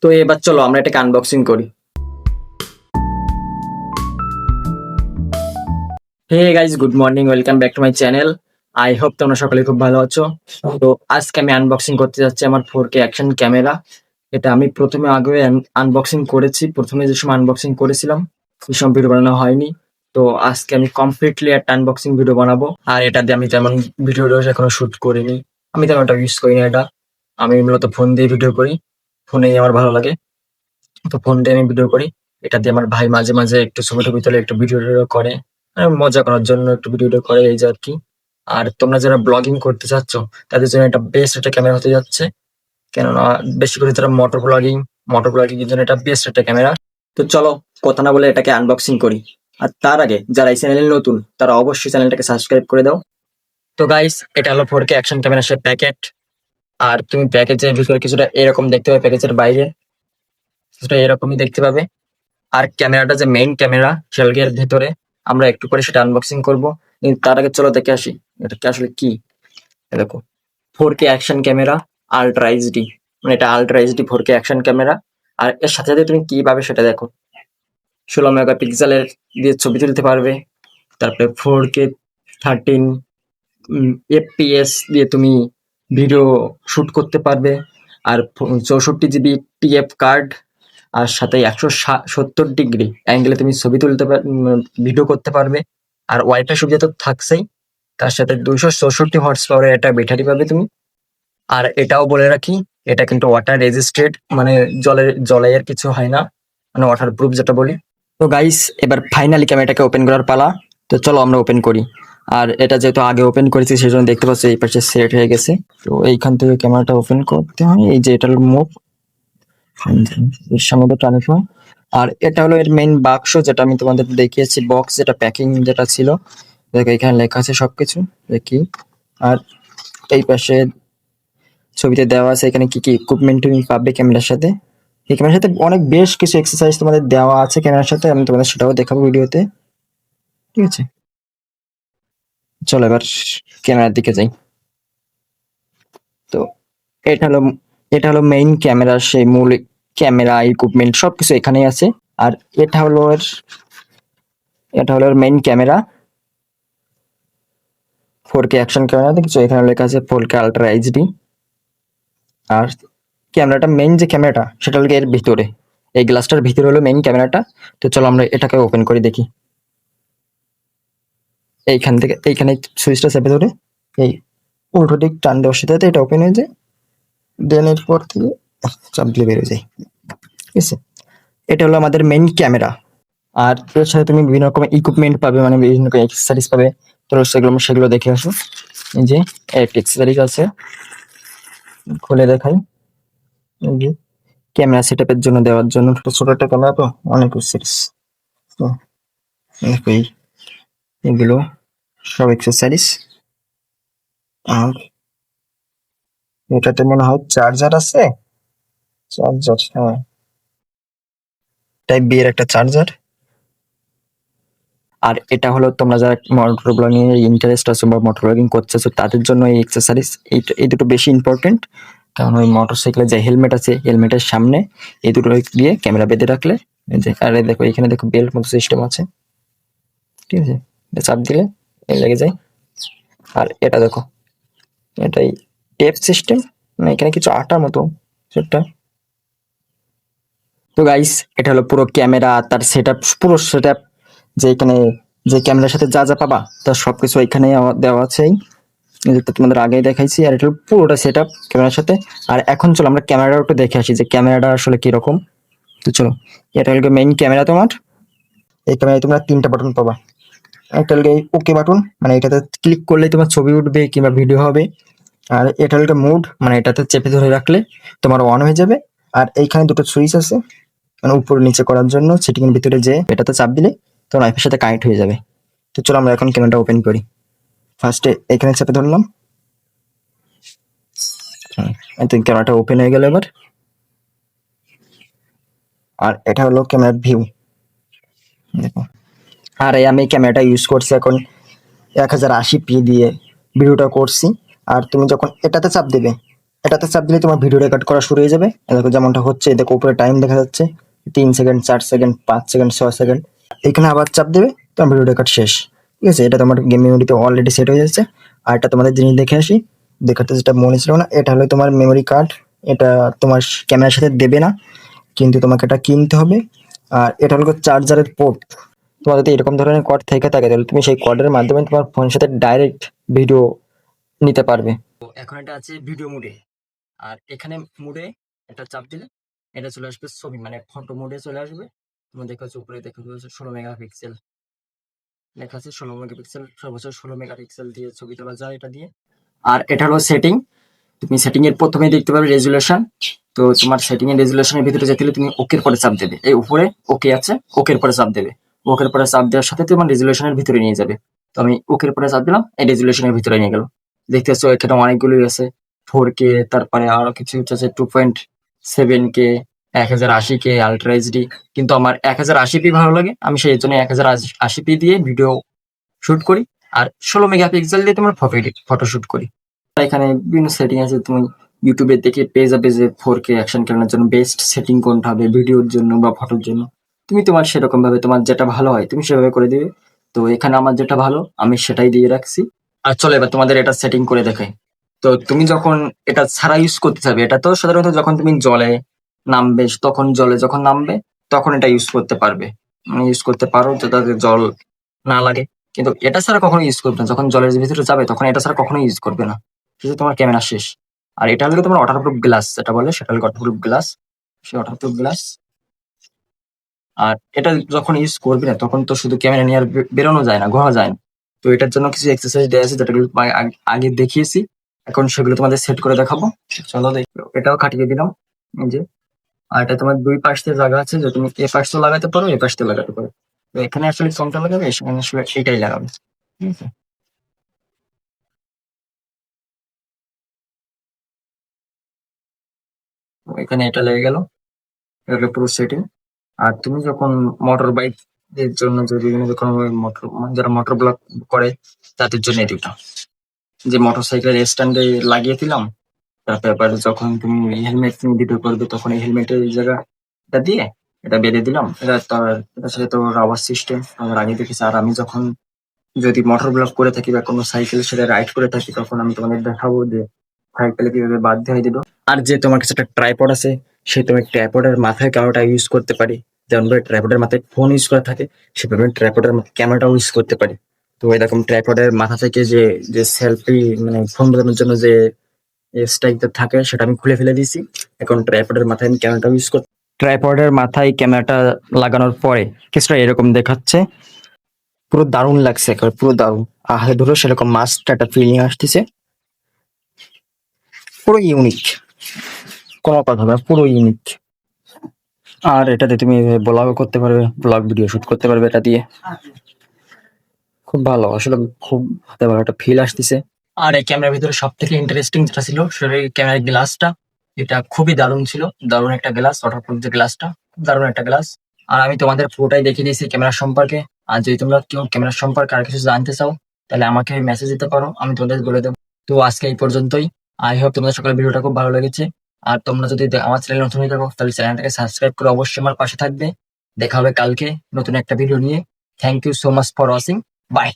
তো এবার চলো আমরা এটাকে আনবক্সিং করি। Hey guys, good morning, welcome back to my channel. I hope তোমরা সকলে খুব ভালো আছো। তো আজকে আমি আনবক্সিং করতে যাচ্ছি আমার 4K অ্যাকশন ক্যামেরা। এটা আমি প্রথমে আগে আনবক্সিং করেছি, প্রথমে যে সময় আনবক্সিং করেছিলাম সেই সময় ভিডিও বানানো হয়নি। তো আজকে আমি কমপ্লিটলি একটা আনবক্সিং ভিডিও বানাবো। আর এটা দিয়ে আমি তেমন ভিডিও এখনো শুট করিনি, আমি তেমন একটা ইউজ করি না এটা। আমি মূলত ফোন দিয়ে ভিডিও করি, ফোনেই আমার ভালো লাগে, তো ফোন দিয়ে আমি ভিডিও করি। এটা দিয়ে আমার ভাই মাঝে মাঝে একটু ছবি টবি তোলে, একটু ভিডিও টিডিও করে, মজা করার জন্য একটু ভিডিও টিডিও করে, এই যে আর কি। আর তোমরা যারা ব্লগিং করতে চাচ্ছ তাদের জন্য এটা বেস্ট একটা ক্যামেরা হতে যাচ্ছে, কেননা বেশি করে যারা মোটর ব্লগিং এর জন্য এটা বেস্ট একটা ক্যামেরা। তো চলো কথা না বলে এটাকে আনবক্সিং করি। আর তার আগে যারা এই চ্যানেলে নতুন তারা অবশ্যই চ্যানেলটাকে সাবস্ক্রাইব করে দাও। তো গাইস, এটা হলো 4K অ্যাকশন ক্যামেরা সে প্যাকেট। আর তুমি প্যাকেজের ভিতরে কিছুটা এরকম দেখতে পাবে, প্যাকেজের বাইরে কিছুটা এরকমই দেখতে পাবে। আর ক্যামেরাটা যে মেইন ক্যামেরা সেলগের ভেতরে, আমরা একটু পরে সেটা আনবক্সিং করব। কিন্তু তার আগে চলো দেখে আসি এটা কি আসলে কি। এ দেখো, 4K action camera, ultra HD, মানে এটা ultra HD 4K action camera. আর এর সাথে সাথে তুমি কি পাবে সেটা দেখো। 16 মেগাপিক্সেলের দিয়ে ছবি তুলতে পারবে, তারপরে 4K 13 FPS দিয়ে তুমি ভিডিও শুট করতে পারবে। আর 64 জিবি টিএফ কার্ড, আর সাথে 170 ডিগ্রি অ্যাঙ্গেলে তুমি ছবি তুলতে ভিডিও করতে পারবে। আর ওয়াইফাই সুবিধা তো থাকছেই, তার সাথে 264 হর্স পাওয়ারের একটা ব্যাটারি পাবে তুমি। আর এটাও বলে রাখি, এটা কিন্তু ওয়াটার রেজিস্ট্রেড, মানে জলের কিছু হয় না, মানে ওয়াটার প্রুফ যেটা বলি। তো গাইস, এবার ফাইনালি ক্যামেরাটাকে ওপেন করার পালা। তো চলো আমরা ওপেন করি। আর এটা যেহেতু আগে ওপেন করেছি সেই জন্য দেখতে পাচ্ছি এই পাশে সেট হয়ে গেছে। তো এইখান থেকে ক্যামেরাটা ওপেন করতে হয়, এই যে এটার মুখ এর সামনে টানে সময়। আর এটা হলো এর মেইন বাক্স, যেটা আমি তোমাদের দেখিয়েছি, বক্স যেটা প্যাকিং যেটা ছিল। দেখো এখানে লেখা আছে সবকিছু দেখি। আর এই পাশে ছবিতে দেওয়া আছে এখানে কি কি ইকুইপমেন্ট তুমি পাবে ক্যামেরার সাথে। এই ক্যামেরার সাথে অনেক বেশ কিছু এক্সারসাইজ তোমাদের দেওয়া আছে ক্যামেরার সাথে, আমি তোমাদের সেটাও দেখাবো ভিডিওতে, ঠিক আছে। চলো এবার ক্যামেরার দিকে যাই। তো এটা হলো এটা হলো মেইন ক্যামেরার সেই মূল ক্যামেরা ইকুইপমেন্ট সবকিছু এখানেই আছে। আর এটা হলো main camera, 4K action camera দেখছো, এখানে লেখা আছে 4K আল্ট্রা এইচডি। আর ক্যামেরাটা মেইন যে ক্যামেরাটা সেটা হলো এর ভিতরে, এই গ্লাসটার ভিতরে হলো মেইন ক্যামেরাটা। তো চলো আমরা এটাকে ওপেন করে দেখি। এইখান থেকে এইখানে সুইচটা চেপে ধরে এই উল্টো দিক টান দেওয়ার সাথে এটা ওপেন হয়ে যায়, দেন এরপর থেকে চাপ দিলে বেরোয় যায়, ঠিক আছে। এটা হলো আমাদের মেইন ক্যামেরা। আর এর সাথে তুমি বিভিন্ন রকমের ইকুইপমেন্ট পাবে, মানে বিভিন্ন রকম এক্সেসরিজ পাবে। তো সেগুলো দেখে আসো। এই যে একটা এক্সেসরিজ আছে, খুলে দেখাই। এই যে ক্যামেরা সেটআপের জন্য দেওয়ার জন্য, ছোট একটা ক্যামেরা তো অনেক এক্সেসরিজ। তো দেখো এগুলো সব এক্সেসরিজ। আর এটাতে মনে হয় চার্জার আছে, চার্জার, হ্যাঁ, টাইপ বি এর একটা চার্জার। আর এটা হলো তোমরা যারা মোটর ব্লগিং এর ইন্টারেস্ট আছে বা মোটর ব্লগিং করতেছো তাদের জন্য এই এক্সেসরিজ, এই দুটো বেশি ইম্পর্টেন্ট। কারণ ওই মোটরসাইকেলের যে হেলমেট আছে, হেলমেটের সামনে এই দুটো দিয়ে ক্যামেরা বেঁধে রাখলে, এই যে, আর এই দেখো এখানে দেখো বেল্ট মতো সিস্টেম আছে, ঠিক আছে, এটা চাপ দিলে লেগে যায়। আর এটা দেখো, এটাই টেপ সিস্টেম, মানে এখানে কিছু আটার মতো সেটা। তো গাইস, এটা হলো পুরো ক্যামেরা, তার সেটআপ, পুরো সেটআপ, যে এখানে যে ক্যামেরার সাথে যা যা পাবা তার সবকিছু এখানে দেওয়া আছে। যেটা তোমাদের আগেই দেখাইছি। আর এটা হলো পুরোটা সেটআপ ক্যামেরার সাথে। আর এখন চলো আমরা ক্যামেরাটা একটু দেখে আসি যে ক্যামেরাটা আসলে কিরকম। তো চলো, এটা হলো মেইন ক্যামেরা তোমার। এই ক্যামেরায় তোমরা 3টা বাটন পাবা। একটা হলো ওকে বাটন, মানে এটাতে ক্লিক করলেই তোমার ছবি উঠবে কিংবা ভিডিও হবে। আর এটা হলো মুড, মানে এটাতে চেপে ধরে রাখলে তোমার অন হয়ে যাবে। আর এইখানে দুটো সুইচ আছে, মানে উপর নিচে করার জন্য। সেটিং এর ভিতরে যে এটাতে চাপ দিলে তোমার ওয়াইফাইয়ের সাথে কানেক্ট হয়ে যাবে। তো চলো আমরা এখন ক্যামেরাটা ওপেন করি। ফার্স্টে এখানে চেপে ধরলাম, ক্যামেরাটা ওপেন হয়ে গেল এবার। আর এটা হলো ক্যামেরার ভিউ, দেখো। আর আমি ক্যামেরাটা ইউজ করছি এখন 1080p দিয়ে ভিডিওটা করছি। আর তুমি যখন এটাতে চাপ দেবে এটাতে চাপ দিলে তোমার ভিডিও রেকর্ড করা শুরু হয়ে যাবে। দেখো যেমনটা হচ্ছে, দেখো উপরে টাইম দেখা যাচ্ছে 3 সেকেন্ড, 4 সেকেন্ড, 5 সেকেন্ড, 6 সেকেন্ড। এখানে আবার চাপ দেবে, তোমার ভিডিও রেকর্ড শেষ। ঠিক আছে, এটা তোমার গেম মেমোরিতে অলরেডি সেট হয়ে যাচ্ছে। আর এটা তোমাদের জিনিস দেখে আসি, দেখাতে যেটা মনে ছিল না, এটা হলো তোমার মেমোরি কার্ড। এটা তোমার ক্যামেরার সাথে দেবে না, কিন্তু তোমাকে এটা কিনতে হবে। আর এটা হলো চার্জারের পোর্ট। তোমার যদি এরকম ধরনের কর্ড থেকে থাকে তাহলে তুমি সেই কর্ডের মাধ্যমে তোমার ফোনের সাথে ডাইরেক্ট ভিডিও নিতে পারবে। তো এখন এটা আছে ভিডিও মোডে। আর এখানে মোডে এটা চাপ দিলে এটা চলে আসবে ছবি, মানে ফটো মোডে চলে আসবে। তুমি দেখো উপরে দেখো 16 মেগাপিক্সেল লেখা আছে। 16 মেগাপিক্সেল, সর্বোচ্চ 16 মেগাপিক্সেল দিয়ে ছবি তোলা যায় এটা দিয়ে। আর এটা হলো সেটিং। তুমি সেটিং এর প্রথমে দেখতে পাবে রেজুলেশন। তো তোমার সেটিং এর রেজুলেশনের ভিতরে যেতে হলে তুমি ওকের পরে চাপ দেবে। এই উপরে ওকে আছে, ওকের পরে চাপ দেবে। ওকের পরে চাপ দেওয়ার সাথে তোমার রেজুলেশনের ভিতরে নিয়ে যাবে। তো আমি ওকের পরে চাপ দিলাম, এই রেজুলেশনের ভিতরে নিয়ে গেল। দেখতে পাচ্ছ এখানে অনেকগুলোই আছে, 4K, তারপরে আরো কিছু হচ্ছে 2.7K, 1080K, আলট্রা এইচডি। কিন্তু আমার 1080p ভালো লাগে, আমি সেই জন্য 1080p দিয়ে ভিডিও শুট করি। আর 16 মেগাপিক্সেল দিয়ে তোমার ফটো শুট করি। এখানে বিভিন্ন সেটিং আছে, তুমি ইউটিউবে দেখে পেয়ে যাবে যে 4K অ্যাকশন ক্যামেরার জন্য বেস্ট সেটিং কোনটা হবে, ভিডিওর জন্য বা ফটোর জন্য। তুমি তোমার সেরকম ভাবে তোমার যেটা ভালো হয় তুমি সেভাবে করে দিবে। তো এখানে আমার যেটা ভালো আমি সেটাই দিয়ে রাখছি। আর চলো এবার তোমাদের এটা সেটিং করে দেখাই। তো তুমি যখন এটা ছাড়া ইউজ করতে যাবে, এটা তো সাধারণত যখন তুমি জলে নামবে, তখন জলে যখন নামবে তখন এটা ইউজ করতে পারবে, মানে ইউজ করতে পারো যাতে জল না লাগে। কিন্তু এটা ছাড়া কখনো ইউজ করবে না, যখন জলের ভিতরে যাবে তখন এটা ছাড়া কখনো ইউজ করবে না, কিন্তু তোমার ক্যামেরা শেষ। আর এটা হলো তোমার ওয়াটারপ্রুফ গ্লাস, যেটা বলে সেটা হলো ওয়াটারপ্রুফ গ্লাস, সে ওয়াটারপ্রুফ গ্লাস। আর এটা যখন ইউজ করবি না তখন তো শুধু ক্যামেরা নিয়ে আর বেরোনো যায় না, ঘোরা যায় না। তো এটার জন্য কিছু এক্সারসাইজ দেওয়া আছে যেটা আগে দেখিয়েছি, এখন সেগুলো তোমাদের সেট করে দেখাবো। চলো এটাও খাটিয়ে দিলাম, এই যে। আর এটা তোমার দুই পাশ দিয়ে জায়গা আছে, যে তুমি এ পাশ দিয়ে লাগাতে পারো, এ পাশ দিয়ে লাগাতে পারো। তো এখানে আসলে কোনটা লাগাবে, সেখানে আসলে এটাই লাগাবে। ঠিক আছে, তো এখানে এটা লেগে গেল, এটা হলো পুরো সেটিং। আর তুমি যখন মোটর বাইক এর জন্য যে বিভিন্ন রকম মোটর, যারা মোটর ব্লক করে তাদের জন্য এটা, যে মোটর সাইকেলের স্ট্যান্ডে লাগিয়ে দিলাম। তারপর আবার যখন তুমি হেলমেট তুমি ভিডিও করবে তখন এই হেলমেটের এই জায়গাটা দিয়ে এটা বেঁধে দিলাম। এটা তার এটার সাথে তো রাবার সিস্টেম আমার আগে দেখেছি। আর আমি যখন যদি মোটর ব্লক করে থাকি বা কোনো সাইকেল সেটা রাইড করে থাকি তখন আমি তোমাদের দেখাবো যে সাইকেলে কিভাবে বাদ দিয়ে দিল। আর যে তোমার কাছে একটা ট্রাইপড আছে, সে তোমার ট্রাইপডের মাথায় ক্যামেরাটা ইউজ করতে পারি। যেমন ভাবে ট্রাইপডের মাথায় ফোন ইউজ করা থাকে, সেভাবে ট্রাইপডের ক্যামেরাটাও ইউজ করতে পারি। তো এরকম ট্রাইপডের মাথা থেকে যে যে সেলফি মানে ফোন বাজানোর জন্য যে স্ট্রাইকটা থাকে সেটা আমি খুলে ফেলে দিয়েছি। এখন ট্রাইপডের মাথায় আমি ক্যামেরাটা ইউজ করছি। ট্রাইপডের মাথায় ক্যামেরাটা লাগানোর পরে কিছুটা এরকম দেখাচ্ছে। পুরো দারুণ লাগছে, একেবারে পুরো দারুণ। আহারে ধরো সেরকম মাস্ট একটা ফিলিং আসতেছে, পুরো ইউনিক, কোনো কথা হবে না, পুরো ইউনিক। আর এটাতে তুমি ব্লগও করতে পারবে, ব্লগ ভিডিও শুট করতে পারবে এটা দিয়ে। খুব ভালো আসলে, খুব হাতে ভালো একটা ফিল আসতেছে। আর এই ক্যামেরার ভিতরে সব থেকে ইন্টারেস্টিং যেটা ছিল সেটা এই ক্যামেরার গ্লাসটা। এটা খুবই দারুণ ছিল, দারুণ একটা গ্লাস, ওয়াটারপ্রুফ যে গ্লাসটা, দারুণ একটা গ্লাস। আর আমি তোমাদের পুরোটাই দেখিয়ে দিয়েছি ক্যামেরা সম্পর্কে। আর যদি তোমরা কেউ ক্যামেরা সম্পর্কে আর কিছু জানতে চাও তাহলে আমাকে মেসেজ দিতে পারো, আমি তোমাদের বলে দেবো। তো আজকে এই পর্যন্তই। আই হোপ তোমাদের সকালের ভিডিওটা খুব ভালো লেগেছে। আর তোমরা যদি আমার চ্যানেল নতুন হয়ে থাকো তাহলে চ্যানেলটাকে সাবস্ক্রাইব করে অবশ্যই আমার পাশে থাকবে। দেখা হবে কালকে নতুন একটা ভিডিও নিয়ে। Thank you so much for watching. By.